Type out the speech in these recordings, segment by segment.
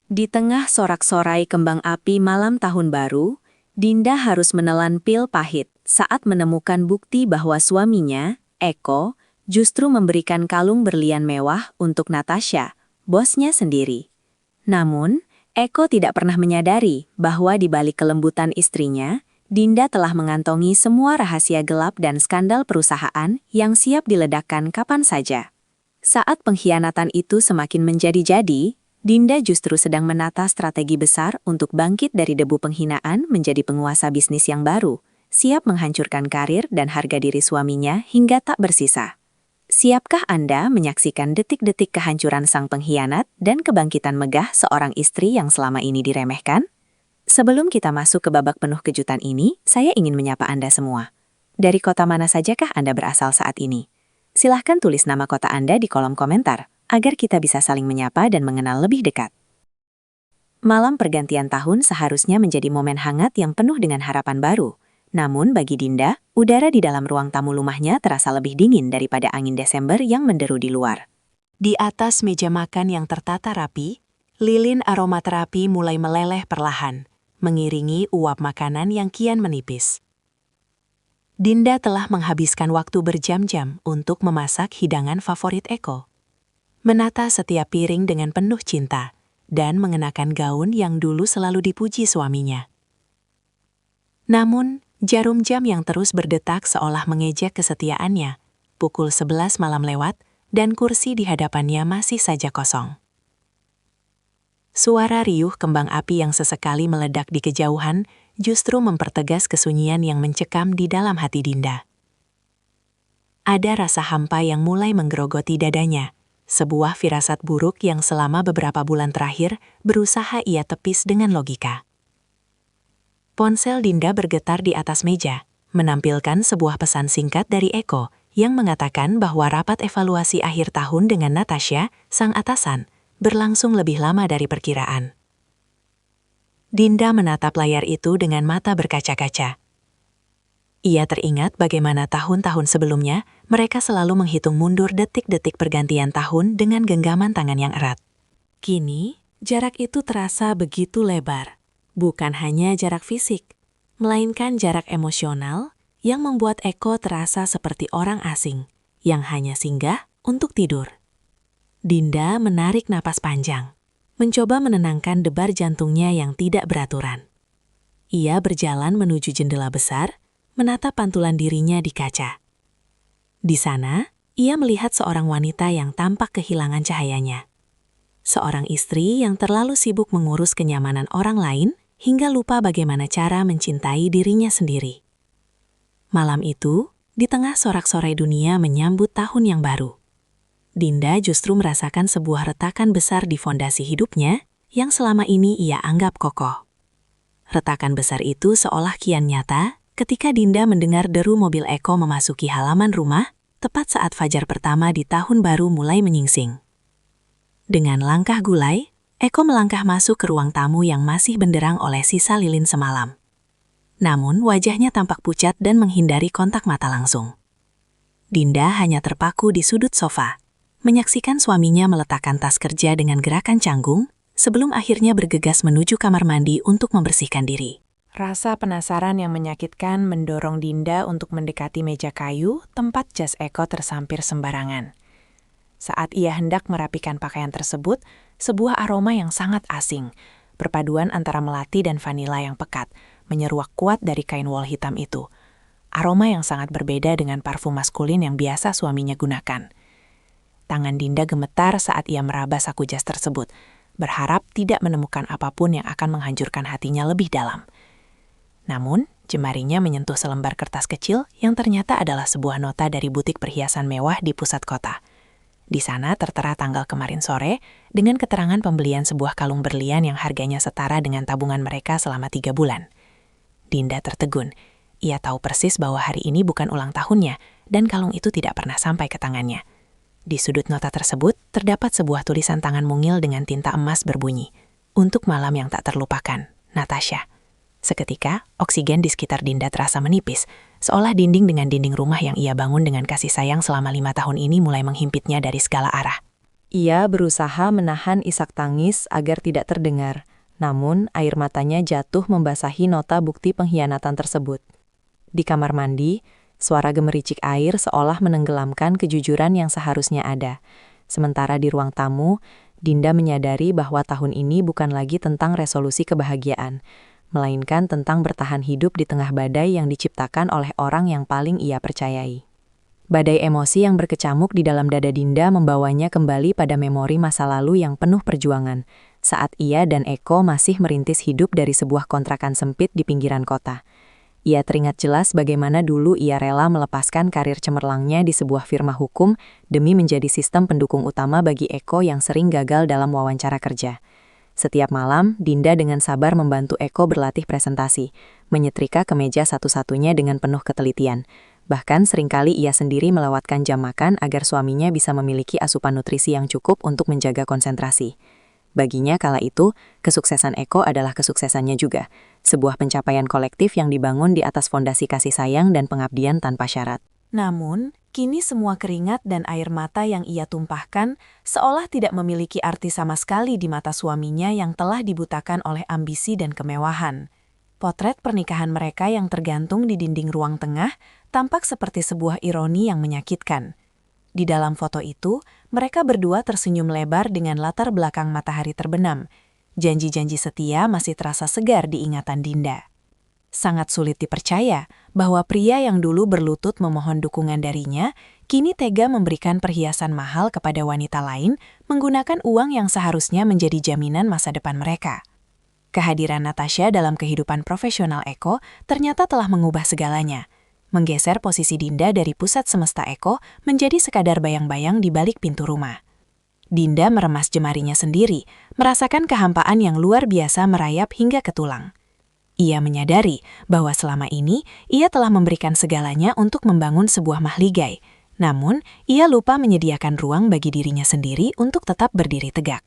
Di tengah sorak-sorai kembang api malam tahun baru, Dinda harus menelan pil pahit saat menemukan bukti bahwa suaminya, Eko, justru memberikan kalung berlian mewah untuk Natasha, bosnya sendiri. Namun, Eko tidak pernah menyadari bahwa di balik kelembutan istrinya, Dinda telah mengantongi semua rahasia gelap dan skandal perusahaan yang siap diledakkan kapan saja. Saat pengkhianatan itu semakin menjadi-jadi, Dinda justru sedang menata strategi besar untuk bangkit dari debu penghinaan menjadi penguasa bisnis yang baru, siap menghancurkan karir dan harga diri suaminya hingga tak bersisa. Siapkah Anda menyaksikan detik-detik kehancuran sang pengkhianat dan kebangkitan megah seorang istri yang selama ini diremehkan? Sebelum kita masuk ke babak penuh kejutan ini, saya ingin menyapa Anda semua. Dari kota mana sajakah Anda berasal saat ini? Silahkan tulis nama kota Anda di kolom komentar, agar kita bisa saling menyapa dan mengenal lebih dekat. Malam pergantian tahun seharusnya menjadi momen hangat yang penuh dengan harapan baru. Namun bagi Dinda, udara di dalam ruang tamu rumahnya terasa lebih dingin daripada angin Desember yang menderu di luar. Di atas meja makan yang tertata rapi, lilin aromaterapi mulai meleleh perlahan, mengiringi uap makanan yang kian menipis. Dinda telah menghabiskan waktu berjam-jam untuk memasak hidangan favorit Eko. Menata setiap piring dengan penuh cinta, dan mengenakan gaun yang dulu selalu dipuji suaminya. Namun, jarum jam yang terus berdetak seolah mengejek kesetiaannya. Pukul 11 malam lewat, dan kursi di hadapannya masih saja kosong. Suara riuh kembang api yang sesekali meledak di kejauhan justru mempertegas kesunyian yang mencekam di dalam hati Dinda. Ada rasa hampa yang mulai menggerogoti dadanya. Sebuah firasat buruk yang selama beberapa bulan terakhir berusaha ia tepis dengan logika. Ponsel Dinda bergetar di atas meja, menampilkan sebuah pesan singkat dari Eko yang mengatakan bahwa rapat evaluasi akhir tahun dengan Natasha, sang atasan, berlangsung lebih lama dari perkiraan. Dinda menatap layar itu dengan mata berkaca-kaca. Ia teringat bagaimana tahun-tahun sebelumnya mereka selalu menghitung mundur detik-detik pergantian tahun dengan genggaman tangan yang erat. Kini, jarak itu terasa begitu lebar. Bukan hanya jarak fisik, melainkan jarak emosional yang membuat Eko terasa seperti orang asing yang hanya singgah untuk tidur. Dinda menarik napas panjang, mencoba menenangkan debar jantungnya yang tidak beraturan. Ia berjalan menuju jendela besar, menatap pantulan dirinya di kaca. Di sana, ia melihat seorang wanita yang tampak kehilangan cahayanya. Seorang istri yang terlalu sibuk mengurus kenyamanan orang lain hingga lupa bagaimana cara mencintai dirinya sendiri. Malam itu, di tengah sorak-sorai dunia menyambut tahun yang baru, Dinda justru merasakan sebuah retakan besar di fondasi hidupnya yang selama ini ia anggap kokoh. Retakan besar itu seolah kian nyata ketika Dinda mendengar deru mobil Eko memasuki halaman rumah tepat saat fajar pertama di tahun baru mulai menyingsing. Dengan langkah gulai, Eko melangkah masuk ke ruang tamu yang masih benderang oleh sisa lilin semalam. Namun wajahnya tampak pucat dan menghindari kontak mata langsung. Dinda hanya terpaku di sudut sofa, menyaksikan suaminya meletakkan tas kerja dengan gerakan canggung sebelum akhirnya bergegas menuju kamar mandi untuk membersihkan diri. Rasa penasaran yang menyakitkan mendorong Dinda untuk mendekati meja kayu tempat jas Eko tersampir sembarangan. Saat ia hendak merapikan pakaian tersebut, sebuah aroma yang sangat asing, perpaduan antara melati dan vanila yang pekat, menyeruak kuat dari kain wol hitam itu. Aroma yang sangat berbeda dengan parfum maskulin yang biasa suaminya gunakan. Tangan Dinda gemetar saat ia meraba saku jas tersebut, berharap tidak menemukan apapun yang akan menghancurkan hatinya lebih dalam. Namun, jemarinya menyentuh selembar kertas kecil yang ternyata adalah sebuah nota dari butik perhiasan mewah di pusat kota. Di sana tertera tanggal kemarin sore dengan keterangan pembelian sebuah kalung berlian yang harganya setara dengan tabungan mereka selama 3 bulan. Dinda tertegun. Ia tahu persis bahwa hari ini bukan ulang tahunnya dan kalung itu tidak pernah sampai ke tangannya. Di sudut nota tersebut terdapat sebuah tulisan tangan mungil dengan tinta emas berbunyi, "Untuk malam yang tak terlupakan, Natasha." Seketika, oksigen di sekitar Dinda terasa menipis, seolah dinding dengan dinding rumah yang ia bangun dengan kasih sayang selama 5 tahun ini mulai menghimpitnya dari segala arah. Ia berusaha menahan isak tangis agar tidak terdengar, namun air matanya jatuh membasahi nota bukti pengkhianatan tersebut. Di kamar mandi, suara gemericik air seolah menenggelamkan kejujuran yang seharusnya ada. Sementara di ruang tamu, Dinda menyadari bahwa tahun ini bukan lagi tentang resolusi kebahagiaan, melainkan tentang bertahan hidup di tengah badai yang diciptakan oleh orang yang paling ia percayai. Badai emosi yang berkecamuk di dalam dada Dinda membawanya kembali pada memori masa lalu yang penuh perjuangan, saat ia dan Eko masih merintis hidup dari sebuah kontrakan sempit di pinggiran kota. Ia teringat jelas bagaimana dulu ia rela melepaskan karir cemerlangnya di sebuah firma hukum demi menjadi sistem pendukung utama bagi Eko yang sering gagal dalam wawancara kerja. Setiap malam, Dinda dengan sabar membantu Eko berlatih presentasi, menyetrika kemeja satu-satunya dengan penuh ketelitian. Bahkan seringkali ia sendiri melewatkan jam makan agar suaminya bisa memiliki asupan nutrisi yang cukup untuk menjaga konsentrasi. Baginya kala itu, kesuksesan Eko adalah kesuksesannya juga, sebuah pencapaian kolektif yang dibangun di atas fondasi kasih sayang dan pengabdian tanpa syarat. Namun, kini semua keringat dan air mata yang ia tumpahkan seolah tidak memiliki arti sama sekali di mata suaminya yang telah dibutakan oleh ambisi dan kemewahan. Potret pernikahan mereka yang tergantung di dinding ruang tengah tampak seperti sebuah ironi yang menyakitkan. Di dalam foto itu, mereka berdua tersenyum lebar dengan latar belakang matahari terbenam. Janji-janji setia masih terasa segar di ingatan Dinda. Sangat sulit dipercaya bahwa pria yang dulu berlutut memohon dukungan darinya, kini tega memberikan perhiasan mahal kepada wanita lain menggunakan uang yang seharusnya menjadi jaminan masa depan mereka. Kehadiran Natasha dalam kehidupan profesional Eko ternyata telah mengubah segalanya. Menggeser posisi Dinda dari pusat semesta Eko menjadi sekadar bayang-bayang di balik pintu rumah. Dinda meremas jemarinya sendiri, merasakan kehampaan yang luar biasa merayap hingga ke tulang. Ia menyadari bahwa selama ini ia telah memberikan segalanya untuk membangun sebuah mahligai, namun ia lupa menyediakan ruang bagi dirinya sendiri untuk tetap berdiri tegak.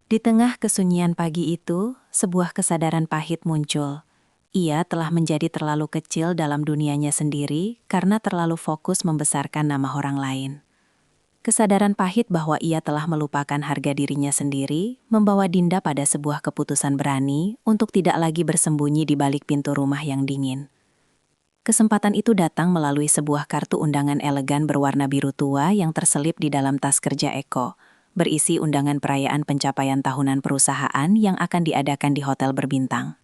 Di tengah kesunyian pagi itu, sebuah kesadaran pahit muncul. Ia telah menjadi terlalu kecil dalam dunianya sendiri karena terlalu fokus membesarkan nama orang lain. Kesadaran pahit bahwa ia telah melupakan harga dirinya sendiri membawa Dinda pada sebuah keputusan berani untuk tidak lagi bersembunyi di balik pintu rumah yang dingin. Kesempatan itu datang melalui sebuah kartu undangan elegan berwarna biru tua yang terselip di dalam tas kerja Eko, berisi undangan perayaan pencapaian tahunan perusahaan yang akan diadakan di hotel berbintang.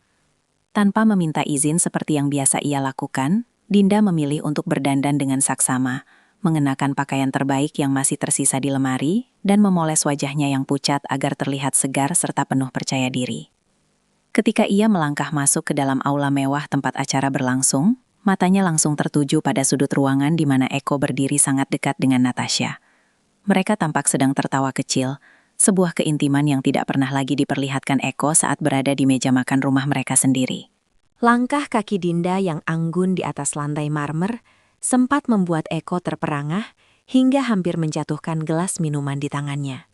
Tanpa meminta izin seperti yang biasa ia lakukan, Dinda memilih untuk berdandan dengan saksama, mengenakan pakaian terbaik yang masih tersisa di lemari, dan memoles wajahnya yang pucat agar terlihat segar serta penuh percaya diri. Ketika ia melangkah masuk ke dalam aula mewah tempat acara berlangsung, matanya langsung tertuju pada sudut ruangan di mana Eko berdiri sangat dekat dengan Natasha. Mereka tampak sedang tertawa kecil, sebuah keintiman yang tidak pernah lagi diperlihatkan Eko saat berada di meja makan rumah mereka sendiri. Langkah kaki Dinda yang anggun di atas lantai marmer sempat membuat Eko terperangah hingga hampir menjatuhkan gelas minuman di tangannya.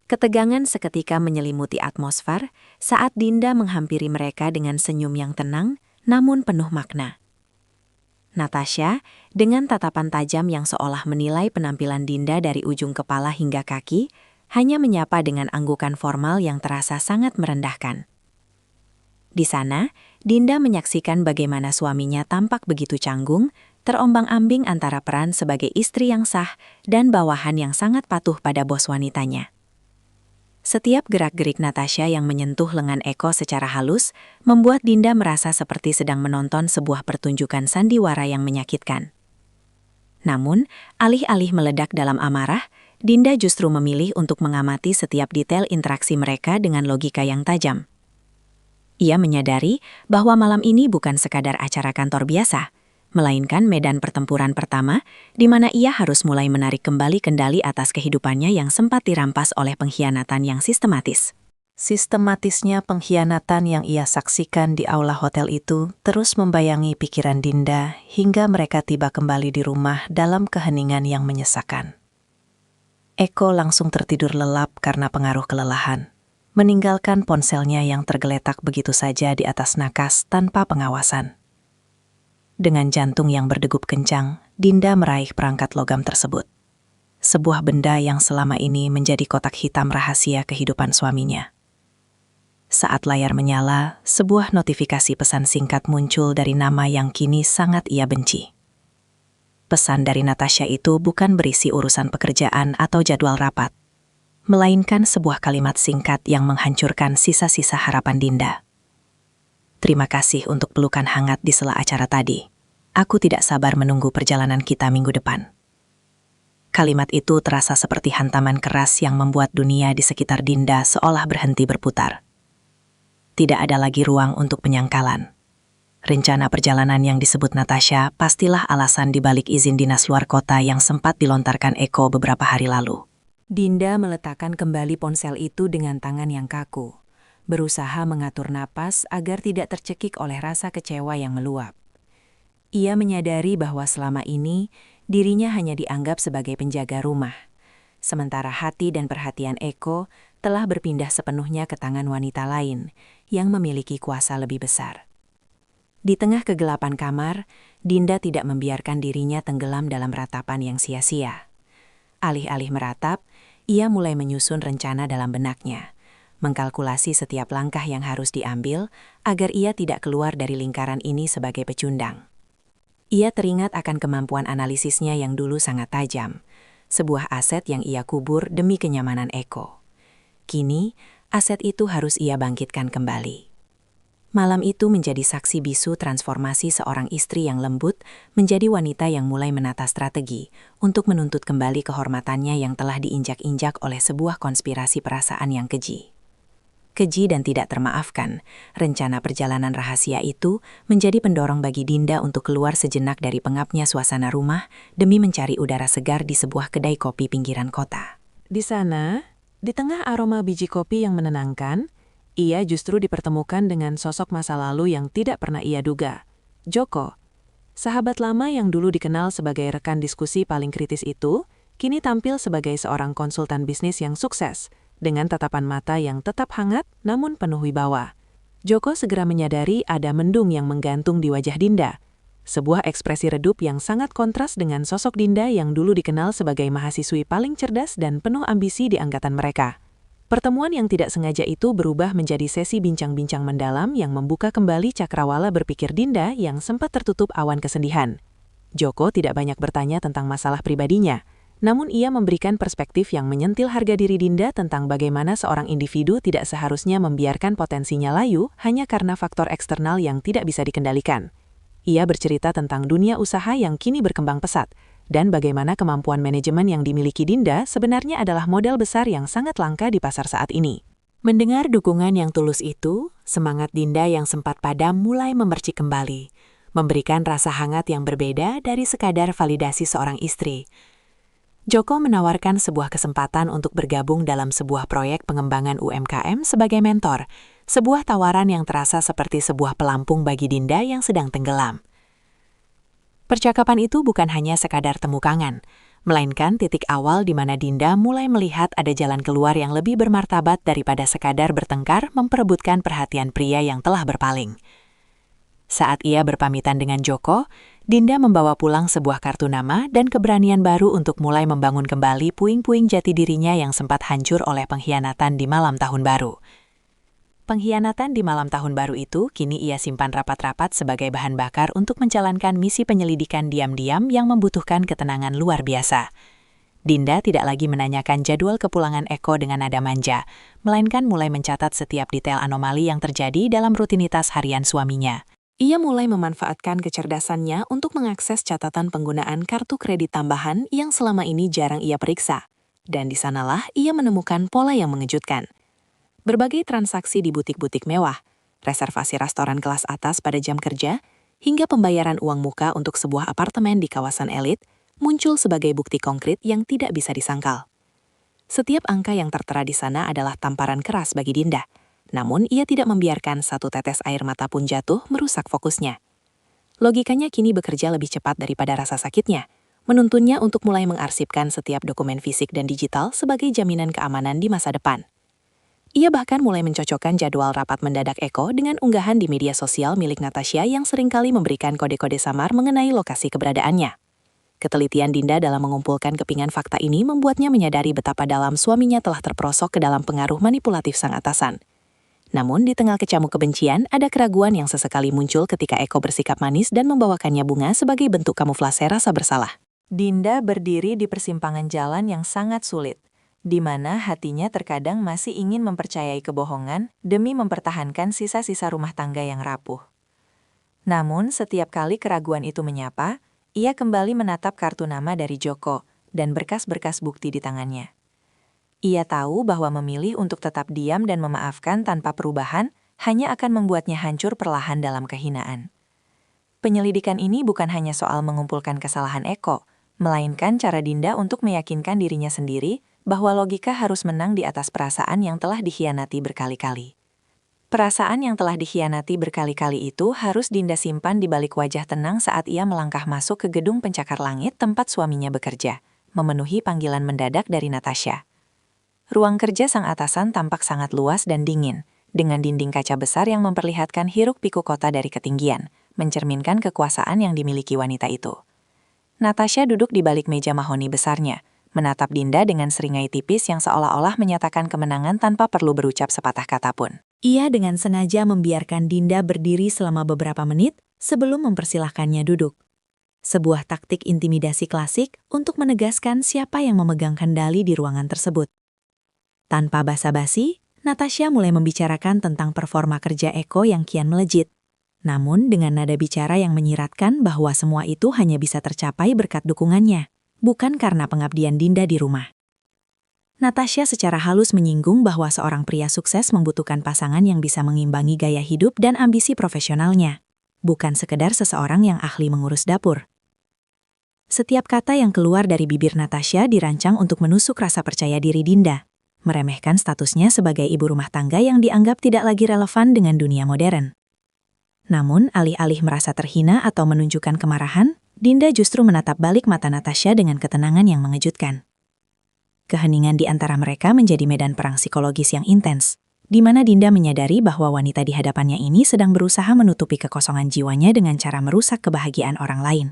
Ketegangan seketika menyelimuti atmosfer saat Dinda menghampiri mereka dengan senyum yang tenang namun penuh makna. Natasha, dengan tatapan tajam yang seolah menilai penampilan Dinda dari ujung kepala hingga kaki, hanya menyapa dengan anggukan formal yang terasa sangat merendahkan. Di sana, Dinda menyaksikan bagaimana suaminya tampak begitu canggung, terombang-ambing antara peran sebagai istri yang sah dan bawahan yang sangat patuh pada bos wanitanya. Setiap gerak-gerik Natasha yang menyentuh lengan Eko secara halus membuat Dinda merasa seperti sedang menonton sebuah pertunjukan sandiwara yang menyakitkan. Namun, alih-alih meledak dalam amarah, Dinda justru memilih untuk mengamati setiap detail interaksi mereka dengan logika yang tajam. Ia menyadari bahwa malam ini bukan sekadar acara kantor biasa, melainkan medan pertempuran pertama di mana ia harus mulai menarik kembali kendali atas kehidupannya yang sempat dirampas oleh pengkhianatan yang sistematis. Sistematisnya pengkhianatan yang ia saksikan di aula hotel itu terus membayangi pikiran Dinda hingga mereka tiba kembali di rumah dalam keheningan yang menyesakan. Eko langsung tertidur lelap karena pengaruh kelelahan, meninggalkan ponselnya yang tergeletak begitu saja di atas nakas tanpa pengawasan. Dengan jantung yang berdegup kencang, Dinda meraih perangkat logam tersebut. sebuah benda yang selama ini menjadi kotak hitam rahasia kehidupan suaminya. Saat layar menyala, sebuah notifikasi pesan singkat muncul dari nama yang kini sangat ia benci. Pesan dari Natasha itu bukan berisi urusan pekerjaan atau jadwal rapat, melainkan sebuah kalimat singkat yang menghancurkan sisa-sisa harapan Dinda. Terima kasih untuk pelukan hangat di sela acara tadi. Aku tidak sabar menunggu perjalanan kita minggu depan. Kalimat itu terasa seperti hantaman keras yang membuat dunia di sekitar Dinda seolah berhenti berputar. Tidak ada lagi ruang untuk penyangkalan. Rencana perjalanan yang disebut Natasha pastilah alasan dibalik izin dinas luar kota yang sempat dilontarkan Eko beberapa hari lalu. Dinda meletakkan kembali ponsel itu dengan tangan yang kaku, berusaha mengatur napas agar tidak tercekik oleh rasa kecewa yang meluap. Ia menyadari bahwa selama ini dirinya hanya dianggap sebagai penjaga rumah, sementara hati dan perhatian Eko telah berpindah sepenuhnya ke tangan wanita lain yang memiliki kuasa lebih besar. Di tengah kegelapan kamar, Dinda tidak membiarkan dirinya tenggelam dalam ratapan yang sia-sia. Alih-alih meratap, ia mulai menyusun rencana dalam benaknya, mengkalkulasi setiap langkah yang harus diambil agar ia tidak keluar dari lingkaran ini sebagai pecundang. Ia teringat akan kemampuan analisisnya yang dulu sangat tajam, sebuah aset yang ia kubur demi kenyamanan Eko. Kini, aset itu harus ia bangkitkan kembali. Malam itu menjadi saksi bisu transformasi seorang istri yang lembut menjadi wanita yang mulai menata strategi untuk menuntut kembali kehormatannya yang telah diinjak-injak oleh sebuah konspirasi perasaan yang keji. Keji dan tidak termaafkan, rencana perjalanan rahasia itu menjadi pendorong bagi Dinda untuk keluar sejenak dari pengapnya suasana rumah demi mencari udara segar di sebuah kedai kopi pinggiran kota. Di sana, di tengah aroma biji kopi yang menenangkan, ia justru dipertemukan dengan sosok masa lalu yang tidak pernah ia duga. Joko, sahabat lama yang dulu dikenal sebagai rekan diskusi paling kritis itu, kini tampil sebagai seorang konsultan bisnis yang sukses, dengan tatapan mata yang tetap hangat namun penuh wibawa. Joko segera menyadari ada mendung yang menggantung di wajah Dinda, sebuah ekspresi redup yang sangat kontras dengan sosok Dinda yang dulu dikenal sebagai mahasiswi paling cerdas dan penuh ambisi di angkatan mereka. Pertemuan yang tidak sengaja itu berubah menjadi sesi bincang-bincang mendalam yang membuka kembali cakrawala berpikir Dinda yang sempat tertutup awan kesedihan. Joko tidak banyak bertanya tentang masalah pribadinya, namun ia memberikan perspektif yang menyentil harga diri Dinda tentang bagaimana seorang individu tidak seharusnya membiarkan potensinya layu hanya karena faktor eksternal yang tidak bisa dikendalikan. Ia bercerita tentang dunia usaha yang kini berkembang pesat, dan bagaimana kemampuan manajemen yang dimiliki Dinda sebenarnya adalah modal besar yang sangat langka di pasar saat ini. Mendengar dukungan yang tulus itu, semangat Dinda yang sempat padam mulai memercik kembali, memberikan rasa hangat yang berbeda dari sekadar validasi seorang istri. Joko menawarkan sebuah kesempatan untuk bergabung dalam sebuah proyek pengembangan UMKM sebagai mentor, sebuah tawaran yang terasa seperti sebuah pelampung bagi Dinda yang sedang tenggelam. Percakapan itu bukan hanya sekadar temu kangen, melainkan titik awal di mana Dinda mulai melihat ada jalan keluar yang lebih bermartabat daripada sekadar bertengkar memperebutkan perhatian pria yang telah berpaling. Saat ia berpamitan dengan Joko, Dinda membawa pulang sebuah kartu nama dan keberanian baru untuk mulai membangun kembali puing-puing jati dirinya yang sempat hancur oleh pengkhianatan di malam tahun baru. Pengkhianatan di malam tahun baru itu kini ia simpan rapat-rapat sebagai bahan bakar untuk menjalankan misi penyelidikan diam-diam yang membutuhkan ketenangan luar biasa. Dinda tidak lagi menanyakan jadwal kepulangan Eko dengan nada manja, melainkan mulai mencatat setiap detail anomali yang terjadi dalam rutinitas harian suaminya. Ia mulai memanfaatkan kecerdasannya untuk mengakses catatan penggunaan kartu kredit tambahan yang selama ini jarang ia periksa. Dan di sanalah ia menemukan pola yang mengejutkan. Berbagai transaksi di butik-butik mewah, reservasi restoran kelas atas pada jam kerja, hingga pembayaran uang muka untuk sebuah apartemen di kawasan elit, muncul sebagai bukti konkret yang tidak bisa disangkal. Setiap angka yang tertera di sana adalah tamparan keras bagi Dinda, namun ia tidak membiarkan satu tetes air mata pun jatuh merusak fokusnya. Logikanya kini bekerja lebih cepat daripada rasa sakitnya, menuntunnya untuk mulai mengarsipkan setiap dokumen fisik dan digital sebagai jaminan keamanan di masa depan. Ia bahkan mulai mencocokkan jadwal rapat mendadak Eko dengan unggahan di media sosial milik Natasha yang seringkali memberikan kode-kode samar mengenai lokasi keberadaannya. Ketelitian Dinda dalam mengumpulkan kepingan fakta ini membuatnya menyadari betapa dalam suaminya telah terperosok ke dalam pengaruh manipulatif sang atasan. Namun di tengah kecamuk kebencian, ada keraguan yang sesekali muncul ketika Eko bersikap manis dan membawakannya bunga sebagai bentuk kamuflase rasa bersalah. Dinda berdiri di persimpangan jalan yang sangat sulit, di mana hatinya terkadang masih ingin mempercayai kebohongan demi mempertahankan sisa-sisa rumah tangga yang rapuh. Namun setiap kali keraguan itu menyapa, ia kembali menatap kartu nama dari Joko dan berkas-berkas bukti di tangannya. Ia tahu bahwa memilih untuk tetap diam dan memaafkan tanpa perubahan hanya akan membuatnya hancur perlahan dalam kehinaan. Penyelidikan ini bukan hanya soal mengumpulkan kesalahan Eko, melainkan cara Dinda untuk meyakinkan dirinya sendiri bahwa logika harus menang di atas perasaan yang telah dikhianati berkali-kali. Perasaan yang telah dikhianati berkali-kali itu harus Dinda simpan di balik wajah tenang saat ia melangkah masuk ke gedung pencakar langit tempat suaminya bekerja, memenuhi panggilan mendadak dari Natasha. Ruang kerja sang atasan tampak sangat luas dan dingin, dengan dinding kaca besar yang memperlihatkan hiruk-pikuk kota dari ketinggian, mencerminkan kekuasaan yang dimiliki wanita itu. Natasha duduk di balik meja mahoni besarnya, menatap Dinda dengan seringai tipis yang seolah-olah menyatakan kemenangan tanpa perlu berucap sepatah kata pun. Ia dengan sengaja membiarkan Dinda berdiri selama beberapa menit sebelum mempersilahkannya duduk. Sebuah taktik intimidasi klasik untuk menegaskan siapa yang memegang kendali di ruangan tersebut. Tanpa basa-basi, Natasha mulai membicarakan tentang performa kerja Eko yang kian melejit. Namun dengan nada bicara yang menyiratkan bahwa semua itu hanya bisa tercapai berkat dukungannya, bukan karena pengabdian Dinda di rumah. Natasha secara halus menyinggung bahwa seorang pria sukses membutuhkan pasangan yang bisa mengimbangi gaya hidup dan ambisi profesionalnya, bukan sekedar seseorang yang ahli mengurus dapur. Setiap kata yang keluar dari bibir Natasha dirancang untuk menusuk rasa percaya diri Dinda, meremehkan statusnya sebagai ibu rumah tangga yang dianggap tidak lagi relevan dengan dunia modern. Namun, alih-alih merasa terhina atau menunjukkan kemarahan, Dinda justru menatap balik mata Natasha dengan ketenangan yang mengejutkan. Keheningan di antara mereka menjadi medan perang psikologis yang intens, di mana Dinda menyadari bahwa wanita di hadapannya ini sedang berusaha menutupi kekosongan jiwanya dengan cara merusak kebahagiaan orang lain.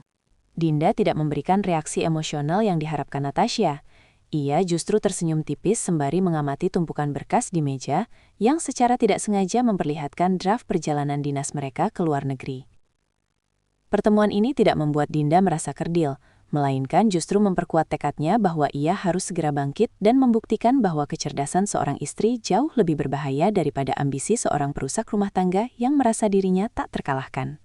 Dinda tidak memberikan reaksi emosional yang diharapkan Natasha. Ia justru tersenyum tipis sembari mengamati tumpukan berkas di meja yang secara tidak sengaja memperlihatkan draft perjalanan dinas mereka ke luar negeri. Pertemuan ini tidak membuat Dinda merasa kerdil, melainkan justru memperkuat tekadnya bahwa ia harus segera bangkit dan membuktikan bahwa kecerdasan seorang istri jauh lebih berbahaya daripada ambisi seorang perusak rumah tangga yang merasa dirinya tak terkalahkan.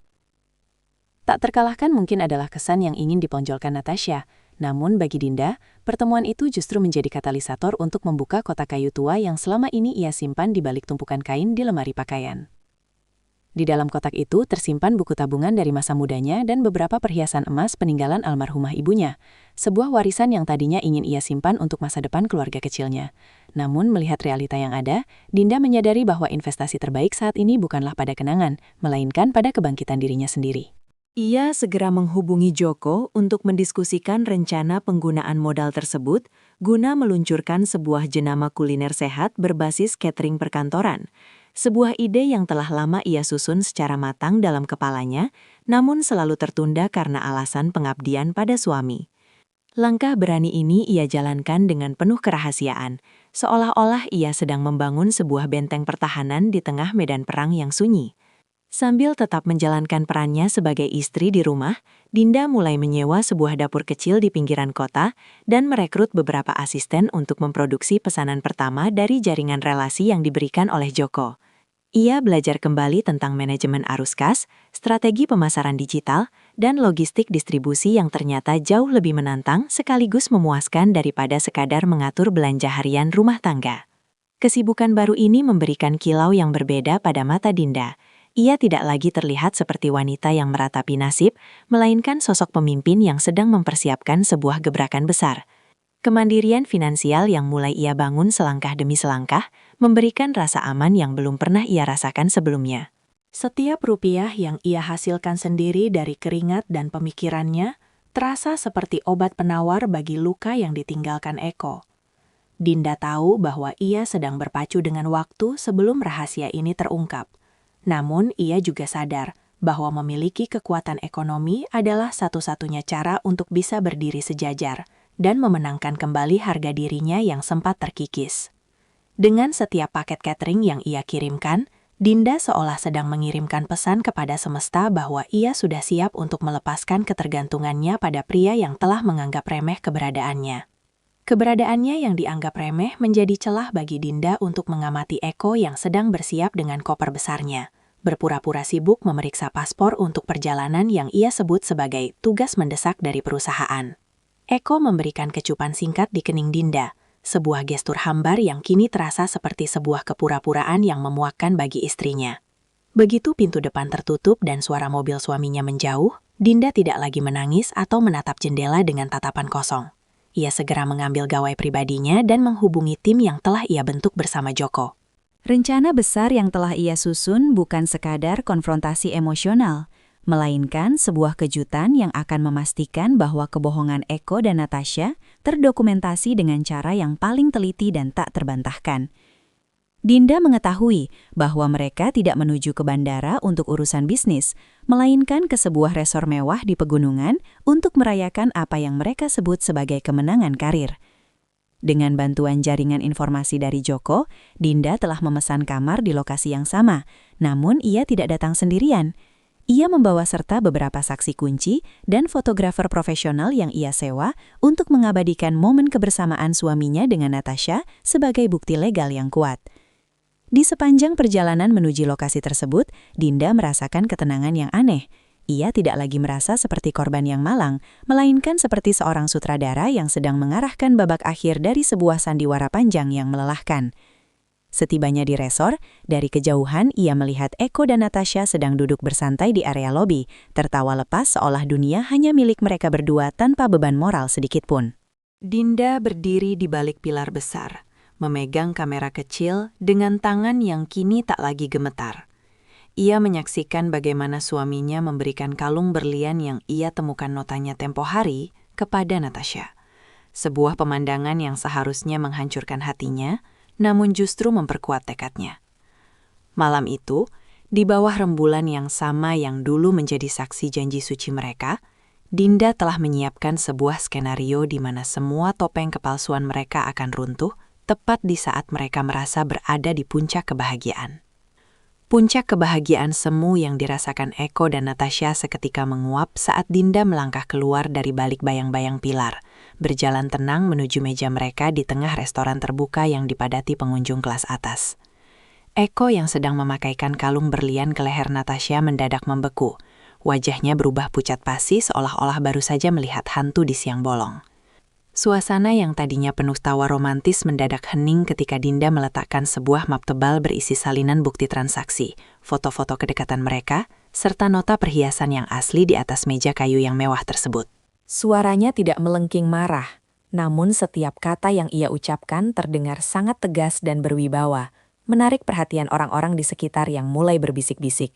Tak terkalahkan mungkin adalah kesan yang ingin ditonjolkan Natasha, namun bagi Dinda, pertemuan itu justru menjadi katalisator untuk membuka kotak kayu tua yang selama ini ia simpan di balik tumpukan kain di lemari pakaian. Di dalam kotak itu tersimpan buku tabungan dari masa mudanya dan beberapa perhiasan emas peninggalan almarhumah ibunya, sebuah warisan yang tadinya ingin ia simpan untuk masa depan keluarga kecilnya. Namun melihat realita yang ada, Dinda menyadari bahwa investasi terbaik saat ini bukanlah pada kenangan, melainkan pada kebangkitan dirinya sendiri. Ia segera menghubungi Joko untuk mendiskusikan rencana penggunaan modal tersebut guna meluncurkan sebuah jenama kuliner sehat berbasis catering perkantoran. Sebuah ide yang telah lama ia susun secara matang dalam kepalanya, namun selalu tertunda karena alasan pengabdian pada suami. Langkah berani ini ia jalankan dengan penuh kerahasiaan, seolah-olah ia sedang membangun sebuah benteng pertahanan di tengah medan perang yang sunyi. Sambil tetap menjalankan perannya sebagai istri di rumah, Dinda mulai menyewa sebuah dapur kecil di pinggiran kota dan merekrut beberapa asisten untuk memproduksi pesanan pertama dari jaringan relasi yang diberikan oleh Joko. Ia belajar kembali tentang manajemen arus kas, strategi pemasaran digital, dan logistik distribusi yang ternyata jauh lebih menantang sekaligus memuaskan daripada sekadar mengatur belanja harian rumah tangga. Kesibukan baru ini memberikan kilau yang berbeda pada mata Dinda. Ia tidak lagi terlihat seperti wanita yang meratapi nasib, melainkan sosok pemimpin yang sedang mempersiapkan sebuah gebrakan besar. Kemandirian finansial yang mulai ia bangun selangkah demi selangkah, memberikan rasa aman yang belum pernah ia rasakan sebelumnya. Setiap rupiah yang ia hasilkan sendiri dari keringat dan pemikirannya, terasa seperti obat penawar bagi luka yang ditinggalkan Eko. Dinda tahu bahwa ia sedang berpacu dengan waktu sebelum rahasia ini terungkap. Namun ia juga sadar bahwa memiliki kekuatan ekonomi adalah satu-satunya cara untuk bisa berdiri sejajar dan memenangkan kembali harga dirinya yang sempat terkikis. Dengan setiap paket catering yang ia kirimkan, Dinda seolah sedang mengirimkan pesan kepada semesta bahwa ia sudah siap untuk melepaskan ketergantungannya pada pria yang telah menganggap remeh keberadaannya. Keberadaannya yang dianggap remeh menjadi celah bagi Dinda untuk mengamati Eko yang sedang bersiap dengan koper besarnya, berpura-pura sibuk memeriksa paspor untuk perjalanan yang ia sebut sebagai tugas mendesak dari perusahaan. Eko memberikan kecupan singkat di kening Dinda, sebuah gestur hambar yang kini terasa seperti sebuah kepura-puraan yang memuakkan bagi istrinya. Begitu pintu depan tertutup dan suara mobil suaminya menjauh, Dinda tidak lagi menangis atau menatap jendela dengan tatapan kosong. Ia segera mengambil gawai pribadinya dan menghubungi tim yang telah ia bentuk bersama Joko. Rencana besar yang telah ia susun bukan sekadar konfrontasi emosional, melainkan sebuah kejutan yang akan memastikan bahwa kebohongan Eko dan Natasha terdokumentasi dengan cara yang paling teliti dan tak terbantahkan. Dinda mengetahui bahwa mereka tidak menuju ke bandara untuk urusan bisnis, melainkan ke sebuah resor mewah di pegunungan untuk merayakan apa yang mereka sebut sebagai kemenangan karir. Dengan bantuan jaringan informasi dari Joko, Dinda telah memesan kamar di lokasi yang sama, namun ia tidak datang sendirian. Ia membawa serta beberapa saksi kunci dan fotografer profesional yang ia sewa untuk mengabadikan momen kebersamaan suaminya dengan Natasha sebagai bukti legal yang kuat. Di sepanjang perjalanan menuju lokasi tersebut, Dinda merasakan ketenangan yang aneh. Ia tidak lagi merasa seperti korban yang malang, melainkan seperti seorang sutradara yang sedang mengarahkan babak akhir dari sebuah sandiwara panjang yang melelahkan. Setibanya di resor, dari kejauhan ia melihat Eko dan Natasha sedang duduk bersantai di area lobi, tertawa lepas seolah dunia hanya milik mereka berdua tanpa beban moral sedikitpun. Dinda berdiri di balik pilar besar, memegang kamera kecil dengan tangan yang kini tak lagi gemetar. Ia menyaksikan bagaimana suaminya memberikan kalung berlian yang ia temukan notanya tempo hari kepada Natasha. Sebuah pemandangan yang seharusnya menghancurkan hatinya, namun justru memperkuat tekadnya. Malam itu, di bawah rembulan yang sama yang dulu menjadi saksi janji suci mereka, Dinda telah menyiapkan sebuah skenario di mana semua topeng kepalsuan mereka akan runtuh tepat di saat mereka merasa berada di puncak kebahagiaan. Puncak kebahagiaan semu yang dirasakan Eko dan Natasha seketika menguap saat Dinda melangkah keluar dari balik bayang-bayang pilar, berjalan tenang menuju meja mereka di tengah restoran terbuka yang dipadati pengunjung kelas atas. Eko yang sedang memakaikan kalung berlian ke leher Natasha mendadak membeku. Wajahnya berubah pucat pasi seolah-olah baru saja melihat hantu di siang bolong. Suasana yang tadinya penuh tawa romantis mendadak hening ketika Dinda meletakkan sebuah map tebal berisi salinan bukti transaksi, foto-foto kedekatan mereka, serta nota perhiasan yang asli di atas meja kayu yang mewah tersebut. Suaranya tidak melengking marah, namun setiap kata yang ia ucapkan terdengar sangat tegas dan berwibawa, menarik perhatian orang-orang di sekitar yang mulai berbisik-bisik.